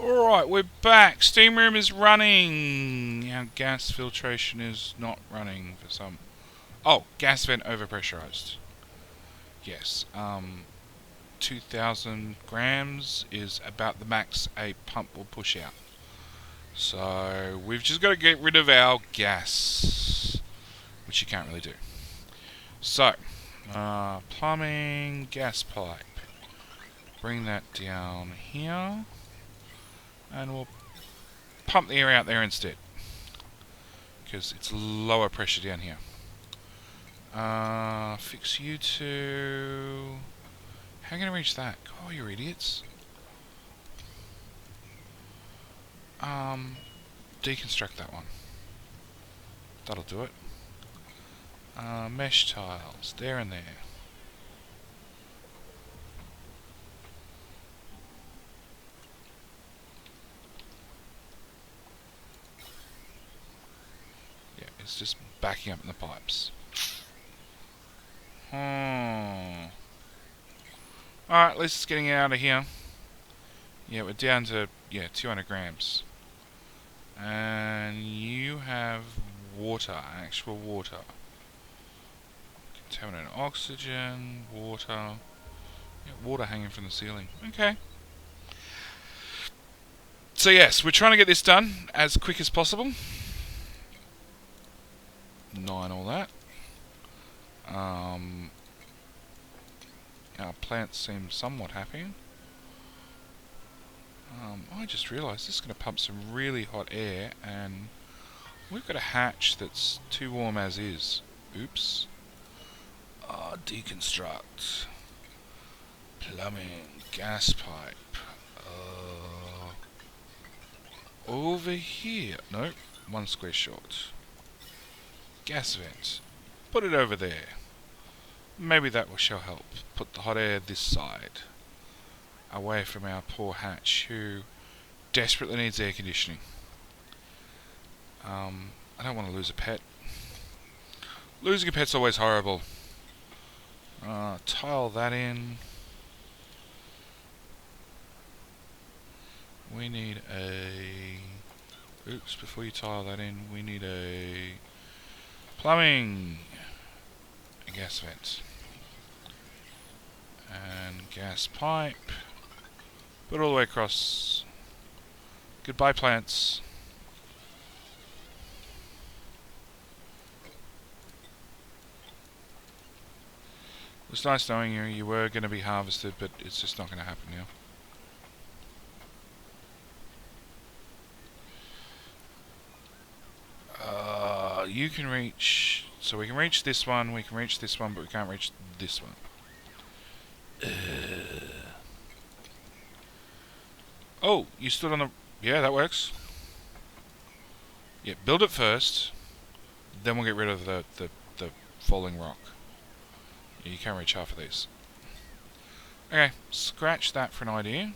Alright, we're back. Steam room is running. Our gas filtration is not running for some... Oh, gas vent overpressurized. Yes, 2,000 grams is about the max a pump will push out. So, we've just got to get rid of our gas, which you can't really do. So, plumbing, gas pipe. Bring that down here. And we'll pump the air out there instead, because it's lower pressure down here. Fix you two. How can I reach that? Oh, you idiots. Deconstruct that one. That'll do it. Mesh tiles, there and there. Yeah, it's just backing up in the pipes. Alright, at least it's getting out of here. Yeah, we're down to, 200 grams. And you have water, actual water. Contaminated oxygen, water. Yeah, water hanging from the ceiling. Okay. So yes, we're trying to get this done as quick as possible. 9 all that. Our plants seem somewhat happy. I just realised this is going to pump some really hot air, and we've got a hatch that's too warm as is. Oops. Deconstruct. Plumbing. Gas pipe. Over here. No, one square short. Gas vent. Put it over there. Maybe that shall help. Put the hot air this side. Away from our poor hatch, who desperately needs air conditioning. I don't want to lose a pet. Losing a pet's always horrible. Tile that in. We need a... Oops, before you tile that in, we need a... Plumbing! A gas vent. And gas pipe. Put it all the way across. Goodbye, plants. It was nice knowing you. You were going to be harvested, but it's just not going to happen now. You can reach... So we can reach this one, we can reach this one, but we can't reach this one. Oh, you stood on the... Yeah, that works. Yeah, build it first. Then we'll get rid of the falling rock. Yeah, you can't reach half of these. Okay, scratch that for an idea.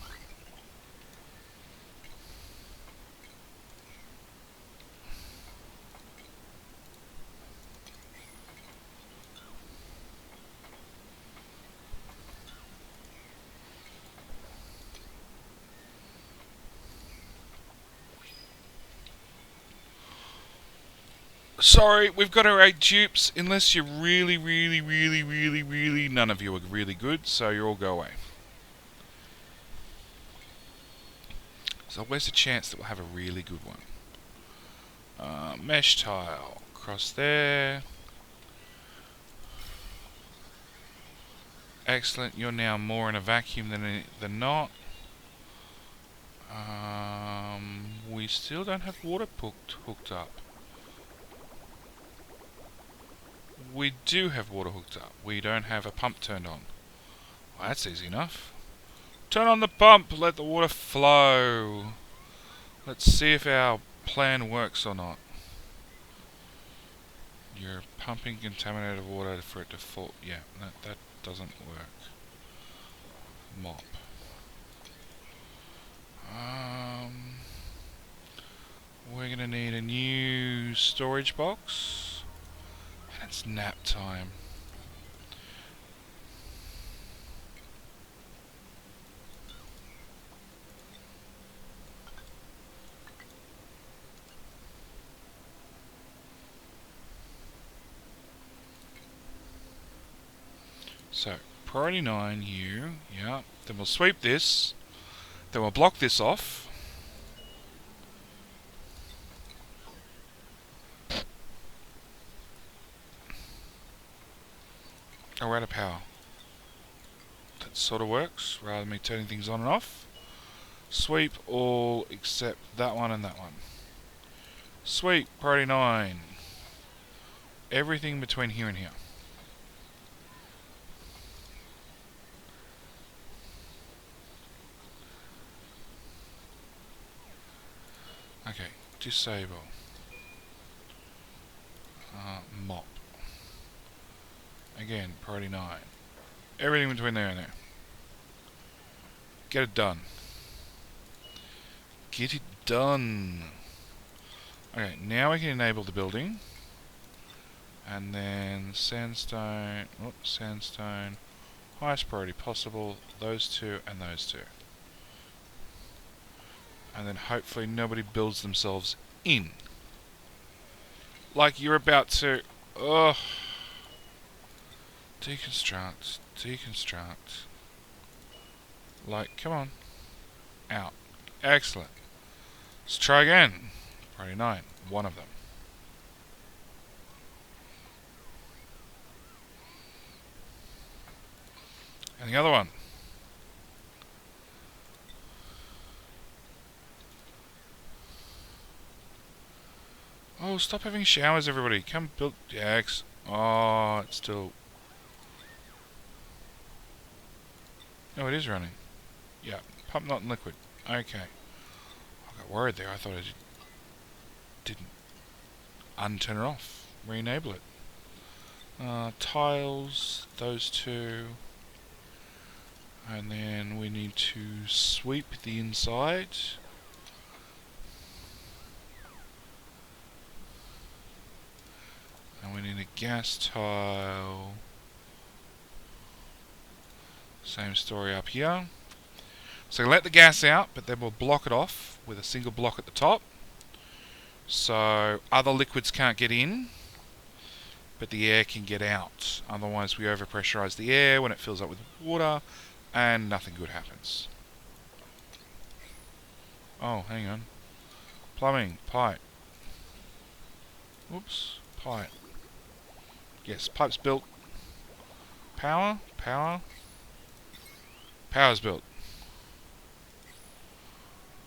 Sorry, we've got our 8 dupes, unless you're really, none of you are really good, so you all go away. So where's the chance that we'll have a really good one? Mesh tile, across there. Excellent, you're now more in a vacuum than not. We still don't have water hooked up. We do have water hooked up. We don't have a pump turned on. Well, that's easy enough. Turn on the pump, let the water flow. Let's see if our plan works or not. You're pumping contaminated water for it to fall. Yeah, that doesn't work. Mop. We're gonna need a new storage box. And it's nap time. So, priority 9, you. Yeah. Then we'll sweep this. Then we'll block this off. Oh, we're out of power. That sort of works, rather than me turning things on and off. Sweep all except that one and that one. Sweep, priority 9. Everything between here and here. Okay, disable. Mop. Again, priority 9. Everything between there and there. Get it done. Get it done. Okay, now we can enable the building. And then sandstone, sandstone, highest priority possible, those two and those two. And then hopefully nobody builds themselves in. Like you're about to, ugh. Deconstruct, deconstruct. Like, come on. Out. Excellent. Let's try again. Priority 9, one of them. And the other one. Oh, stop having showers, everybody. Come build. Yeah, oh, it's still. No, it is running. Yeah, pump not in liquid. Okay. I got worried there. I thought I didn't unturn it off. Re-enable it. Tiles, those two. And then we need to sweep the inside. And we need a gas tile. Same story up here. So let the gas out, but then we'll block it off with a single block at the top. So other liquids can't get in, but the air can get out. Otherwise we overpressurize the air when it fills up with water, and nothing good happens. Oh, hang on. Plumbing, pipe. Oops, pipe. Yes, pipe's built. Power, power. Power's built.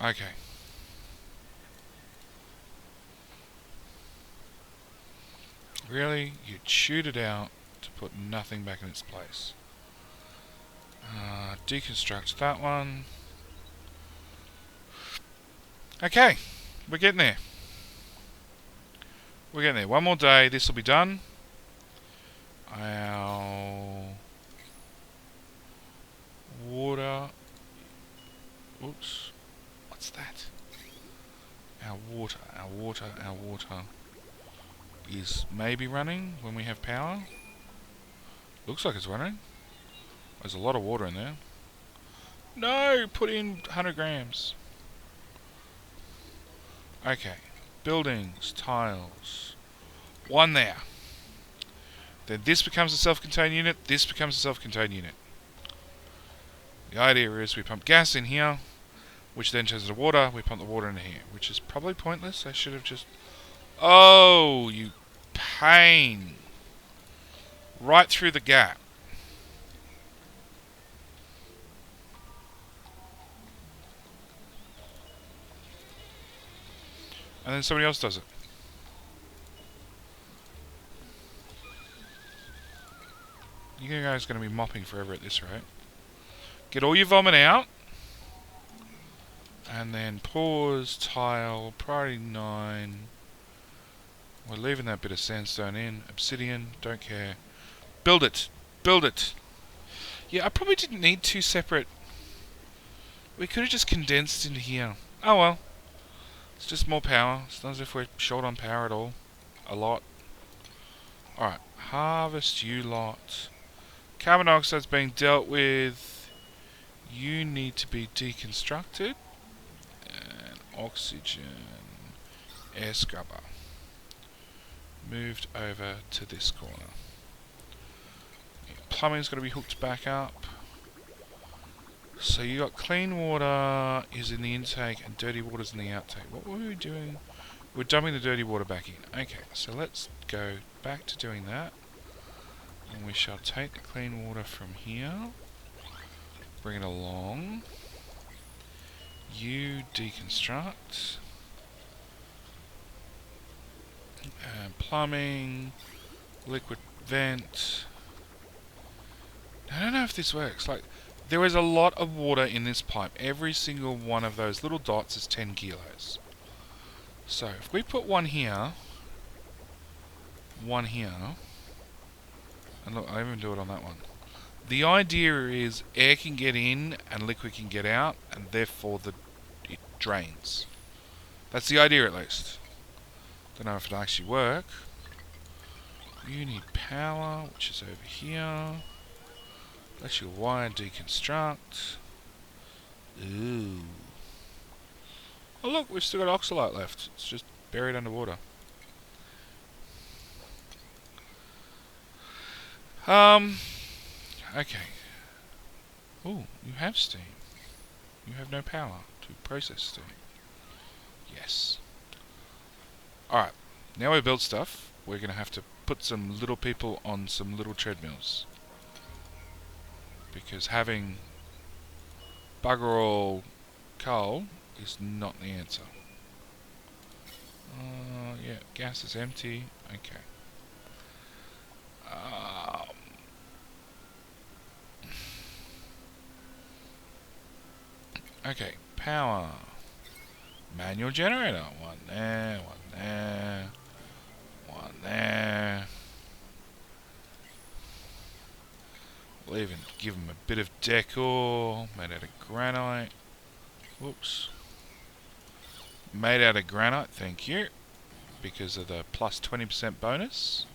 Okay. Really? You'd shoot it out to put nothing back in its place. Deconstruct that one. Okay, we're getting there. We're getting there. One more day, this will be done. Our water. Oops. What's that? Our water is maybe running when we have power. Looks like it's running. There's a lot of water in there. No! Put in 100 grams. Okay. Buildings, tiles. One there. Then this becomes a self-contained unit, this becomes a self-contained unit. The idea is we pump gas in here, which then turns into water, we pump the water into here, which is probably pointless. I should have just... Oh, you pain. Right through the gap. And then somebody else does it. You guys are going to be mopping forever at this rate. Get all your vomit out. And then pause, tile, priority 9. We're leaving that bit of sandstone in. Obsidian, don't care. Build it. Build it. Yeah, I probably didn't need two separate. We could have just condensed into here. Oh well. It's just more power. It's not as if we're short on power at all. A lot. Alright. Harvest you lot. Carbon dioxide's being dealt with. You need to be deconstructed. And oxygen. Air scrubber. Moved over to this corner. Plumbing's got to be hooked back up. So you got clean water is in the intake and dirty water's in the outtake. What were we doing? We're dumping the dirty water back in. Okay, so let's go back to doing that. And we shall take the clean water from here. Bring it along. You deconstruct. Plumbing. Liquid vent. I don't know if this works. Like, there is a lot of water in this pipe. Every single one of those little dots is 10 kilos. So, if we put one here, and look, I even do it on that one. The idea is air can get in and liquid can get out, and therefore it drains. That's the idea, at least. Don't know if it'll actually work. You need power, which is over here. Let your wire deconstruct. Ooh. Oh look, we've still got oxalite left. It's just buried underwater. Okay. Ooh, you have steam. You have no power to process steam. Yes. Alright, now we build stuff. We're going to have to put some little people on some little treadmills. Because having bugger all coal is not the answer. Yeah, gas is empty. Okay. Okay, power. Manual generator. One there, one there, one there. We'll even give them a bit of decor. Made out of granite. Whoops. Made out of granite, thank you. Because of the plus 20% bonus.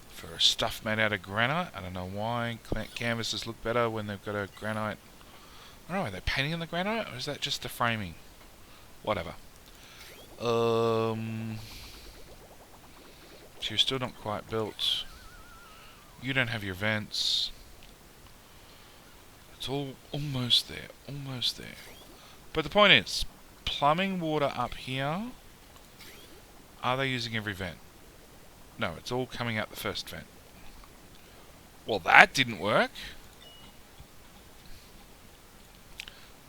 For stuff made out of granite. I don't know why canvases look better when they've got a granite. I don't know, are they painting on the granite or is that just the framing? Whatever. So you're still not quite built. You don't have your vents. It's all almost there, almost there. But the point is, plumbing water up here, are they using every vent? No, it's all coming out the first vent. Well, that didn't work.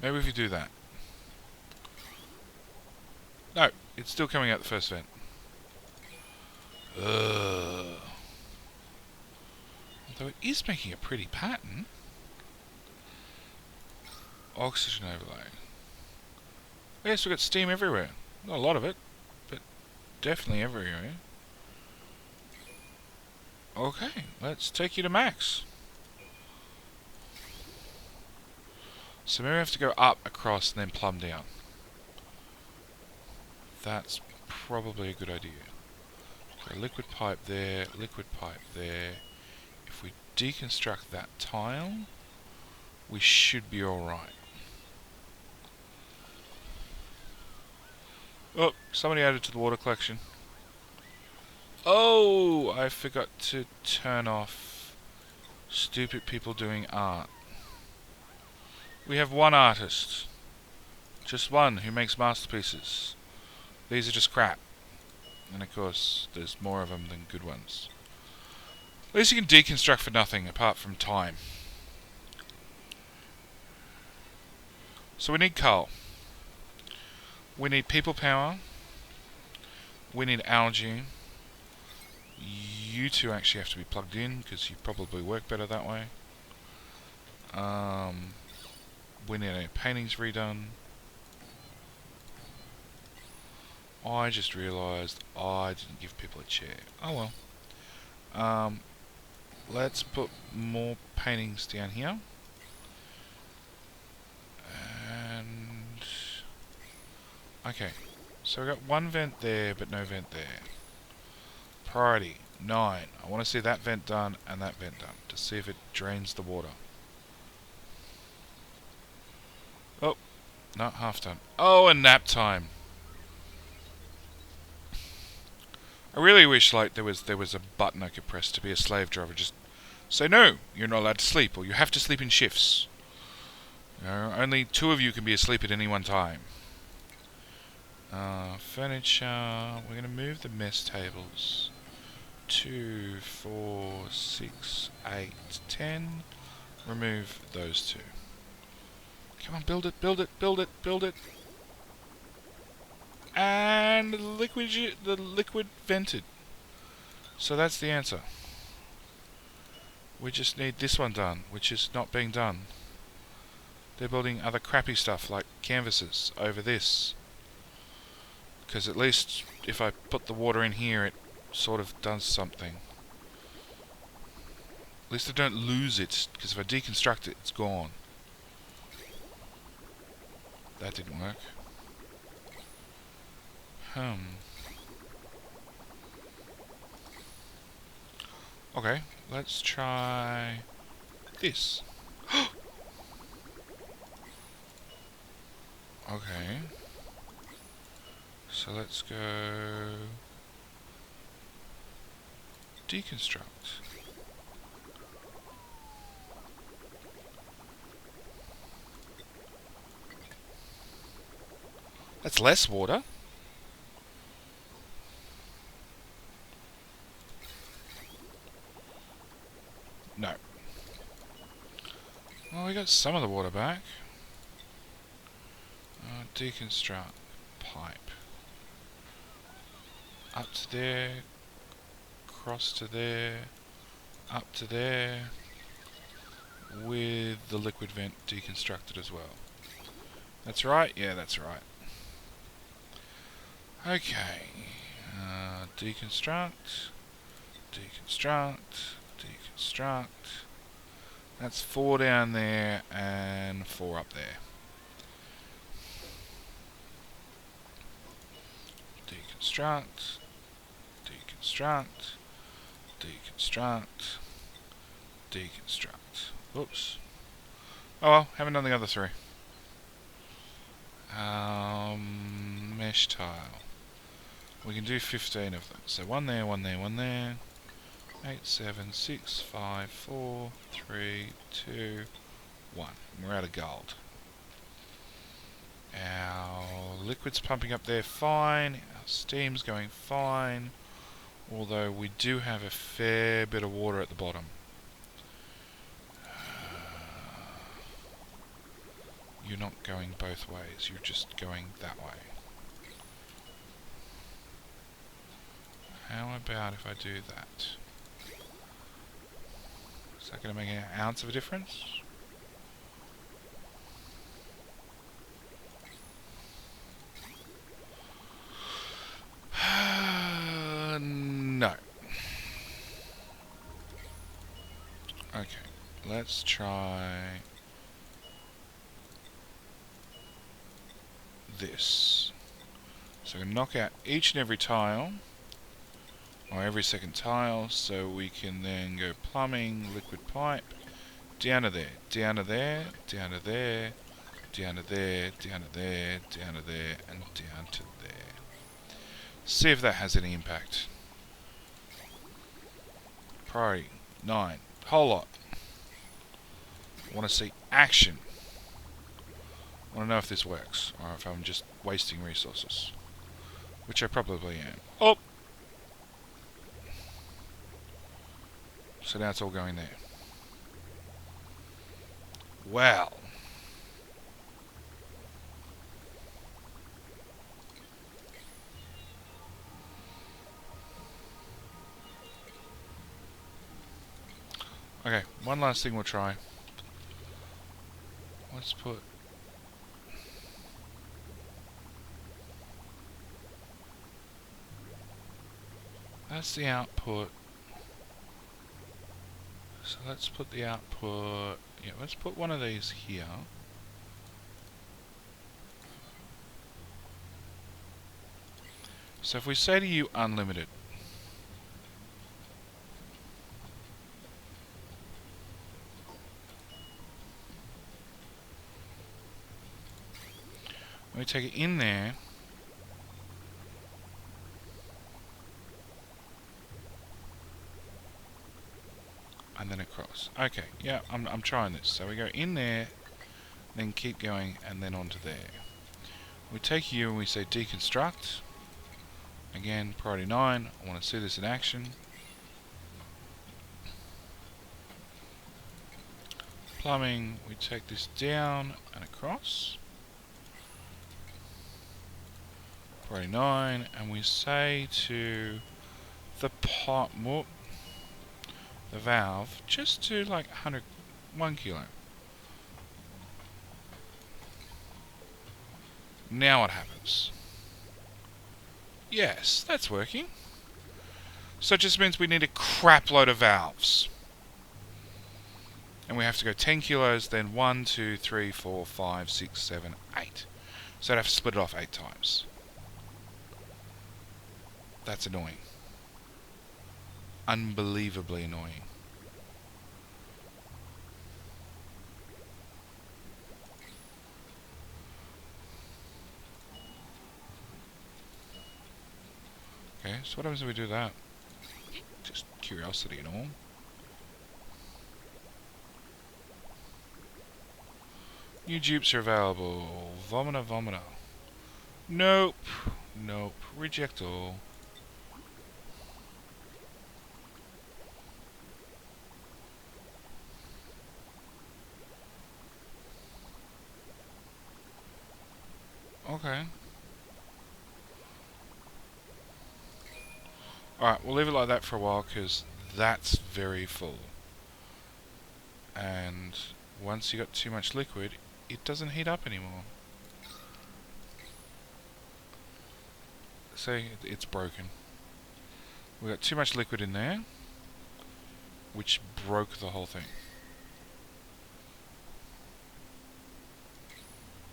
Maybe if you do that. No, it's still coming out the first vent. Although it is making a pretty pattern. Oxygen overlay. Yes, we've got steam everywhere. Not a lot of it, but definitely everywhere. Okay, let's take you to max. So maybe we have to go up, across, and then plumb down. That's probably a good idea. So liquid pipe there, liquid pipe there. If we deconstruct that tile, we should be alright. Oh, somebody added to the water collection. Oh, I forgot to turn off stupid people doing art. We have one artist. Just one who makes masterpieces. These are just crap. And of course, there's more of them than good ones. At least you can deconstruct for nothing, apart from time. So we need coal. We need people power. We need algae. You two actually have to be plugged in, because you probably work better that way. We need our paintings redone. I just realised I didn't give people a chair. Oh well. Let's put more paintings down here. And okay, so we've got one vent there, but no vent there. Priority 9. I want to see that vent done and that vent done to see if it drains the water. Oh, not half done. Oh, and nap time. I really wish like there was a button I could press to be a slave driver, just say no, you're not allowed to sleep, or you have to sleep in shifts. Only 2 of you can be asleep at any one time. Furniture, we're going to move the mess tables. 2, 4, 6, 8, 10. Remove those 2. Come on, build it, build it, build it, build it. And the liquid vented. So that's the answer. We just need this one done, which is not being done. They're building other crappy stuff like canvases over this. Because at least if I put the water in here, it sort of does something. At least I don't lose it, because if I deconstruct it, it's gone. That didn't work. Okay, let's try this. Okay. So let's go deconstruct. That's less water. No. Well, we got some of the water back. Deconstruct pipe. Up to there. Cross to there. Up to there. With the liquid vent deconstructed as well. That's right? Yeah, that's right. Okay. Deconstruct. Deconstruct. Deconstruct. That's 4 down there and 4 up there. Deconstruct. Deconstruct. Deconstruct. Deconstruct. Oops. Oh well, haven't done the other 3. Mesh tile. We can do 15 of them. So 1 there, 1 there, 1 there. 8, 7, 6, 5, 4, 3, 2, 1. We're out of gold. Our liquid's pumping up there fine. Our steam's going fine. Although we do have a fair bit of water at the bottom. You're not going both ways. You're just going that way. How about if I do that? Is that going to make an ounce of a difference? No. Okay, let's try this. So I'm going to knock out each and every tile, or every second tile, so we can then go plumbing, liquid pipe, down to there, down to there, down to there, down to there, down to there, down to there, and down to there. See if that has any impact. Priority 9. Whole lot. Want to see action. Want to know if this works, or if I'm just wasting resources. Which I probably am. Oh! So now it's all going there. Well. Okay, one last thing we'll try. Let's put... That's the output. So let's put the output... Yeah, let's put one of these here. So if we say to you unlimited, we take it in there, then across. Okay, yeah, I'm trying this. So we go in there, then keep going, and then onto there. We take you and we say deconstruct. Again, priority 9. I want to see this in action. Plumbing, we take this down and across. Priority 9, and we say to the the valve, just to like 1 kilo. Now what happens? Yes, that's working. So it just means we need a crap load of valves. And we have to go 10 kilos, then 1, 2, 3, 4, 5, 6, 7, 8. So I'd have to split it off 8 times. That's annoying. Unbelievably annoying. Okay, so what happens if we do that? Just curiosity and all. New dupes are available. Vomiter. Nope. Reject all. Okay. Alright, we'll leave it like that for a while because that's very full. And once you got too much liquid, it doesn't heat up anymore. See, it's broken. We got too much liquid in there, which broke the whole thing.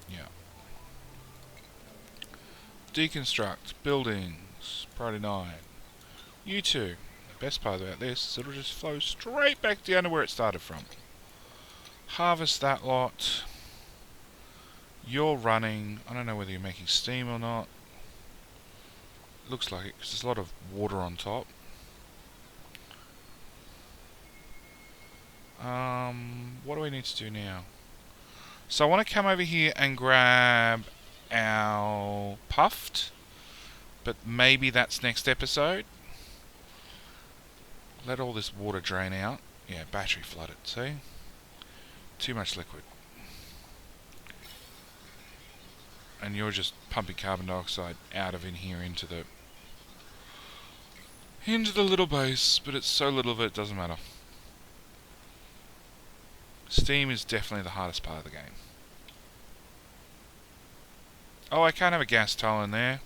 Yeah. Deconstruct buildings. Priority 9. You two. The best part about this is it'll just flow straight back down to where it started from. Harvest that lot. You're running. I don't know whether you're making steam or not. Looks like it because there's a lot of water on top. What do we need to do now? So I want to come over here and grab our puffed, but maybe that's next episode. Let all this water drain out. Yeah, battery flooded, see? Too much liquid. And you're just pumping carbon dioxide out of in here into the little base, but it's so little of it doesn't matter. Steam is definitely the hardest part of the game. Oh, I can't have a gas tile in there.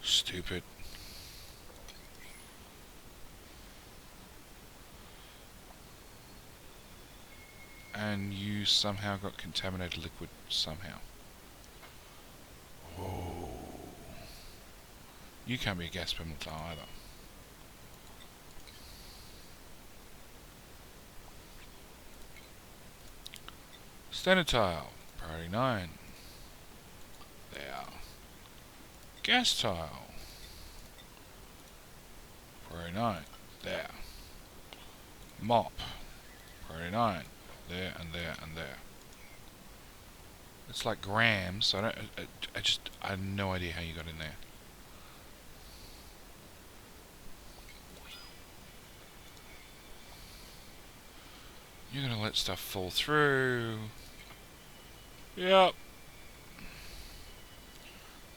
Stupid. And you somehow got contaminated liquid somehow. Whoa. You can't be a gas permanent tile either. Standard tile. Priority 9. There. Gas tile. Priority 9. There. Mop. Priority 9. There and there and there. It's like grams, so I have no idea how you got in there. You're gonna let stuff fall through. Yep.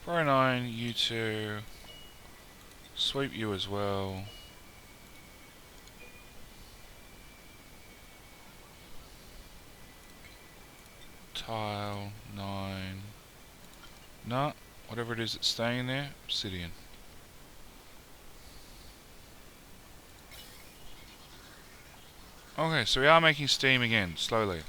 Priority 9, you two. Sweep you as well. Tile 9. Nah, whatever it is that's staying there, obsidian. Okay, so we are making steam again, slowly.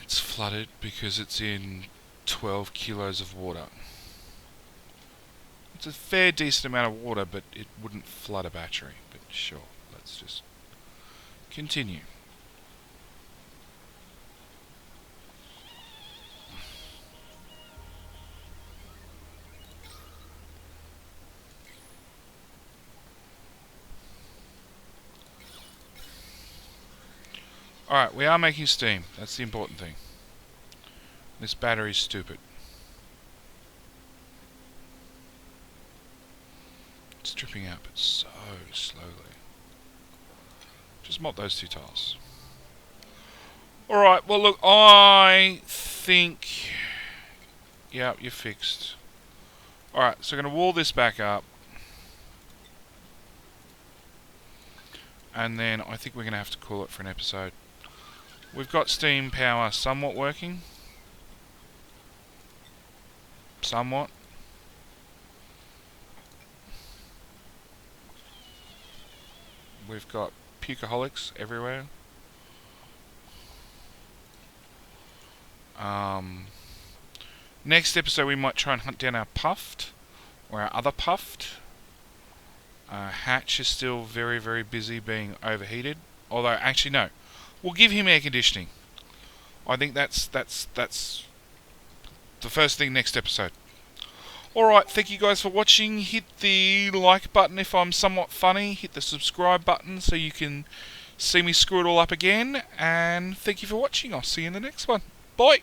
It's flooded because it's in 12 kilos of water. It's a fair decent amount of water, but it wouldn't flood a battery. But sure, let's just continue. Alright, we are making steam. That's the important thing. This battery's stupid. It's dripping out, but so slowly. Just mop those 2 tiles. Alright, well look, I think... Yeah, you're fixed. Alright, so I'm going to wall this back up. And then I think we're going to have to call it for an episode. We've got steam power somewhat working. Somewhat. We've got pukeholics everywhere. Next episode we might try and hunt down our puffed, or our other puffed. Hatch is still very, very busy being overheated. Although, actually no, we'll give him air conditioning. I think that's the first thing next episode. Alright, thank you guys for watching. Hit the like button if I'm somewhat funny. Hit the subscribe button so you can see me screw it all up again. And thank you for watching. I'll see you in the next one. Bye!